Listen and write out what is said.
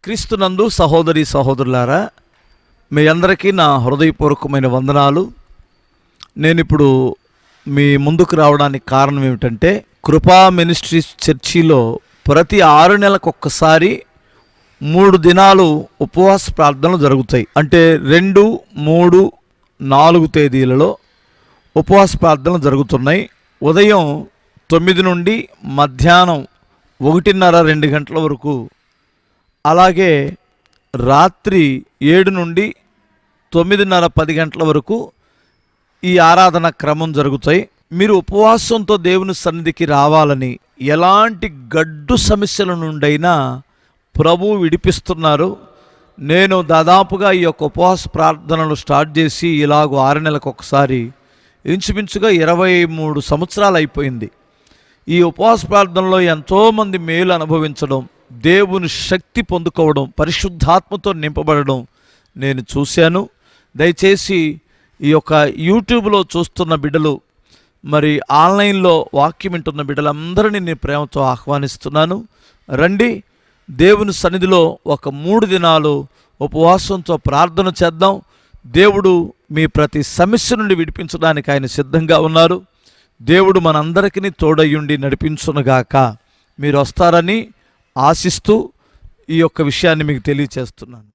క్రీస్తునందు సహోదరి సహోదరులారా, మీ అందరికీ నా హృదయపూర్వకమైన వందనాలు. నేను ఇప్పుడు మీ ముందుకు రావడానికి కారణం ఏమిటంటే, కృపా మినిస్ట్రీస్ చర్చిలో ప్రతి 6 నెలలకు ఒక్కసారి 3 దినాలు ఉపవాస ప్రార్థనలు జరుగుతాయి. అంటే 2, 3, 4 తేదీలలో ఉపవాస ప్రార్థనలు జరుగుతున్నాయి. ఉదయం 9 నుండి మధ్యాహ్నం 1:30, 2 గంటల వరకు, అలాగే రాత్రి 7 నుండి 9:30, 10 గంటల వరకు ఈ ఆరాధన క్రమం జరుగుతాయి. మీరు ఉపవాసంతో దేవుని సన్నిధికి రావాలని, ఎలాంటి గడ్డు సమస్యల నుండైనా ప్రభువు విడిపిస్తున్నారు. నేను దాదాపుగా ఈ యొక్క ఉపవాస ప్రార్థనలు స్టార్ట్ చేసి ఇలాగ 6 నెలలకు ఒకసారి ఇంచుమించుగా 23 సంవత్సరాలు అయిపోయింది. ఈ ఉపవాస ప్రార్థనలో ఎంతోమంది మేలు అనుభవించడం, దేవుని శక్తి పొందుకోవడం, పరిశుద్ధాత్మతో నింపబడడం నేను చూశాను. దయచేసి ఈ యొక్క యూట్యూబ్లో చూస్తున్న బిడ్డలు, మరి ఆన్లైన్లో వాక్యం వింటున్న బిడ్డలందరినీ నేను ప్రేమతో ఆహ్వానిస్తున్నాను. రండి, దేవుని సన్నిధిలో ఒక 3 దినాలు ఉపవాసంతో ప్రార్థన చేద్దాం. దేవుడు మీ ప్రతి సమస్య నుండి విడిపించడానికి ఆయన సిద్ధంగా ఉన్నారు. దేవుడు మనందరికీ తోడయ్యుండి నడిపించునుగాక. మీరు వస్తారని ఆశిస్తూ ఈ యొక్క విషయాన్ని మీకు తెలియచేస్తున్నాను.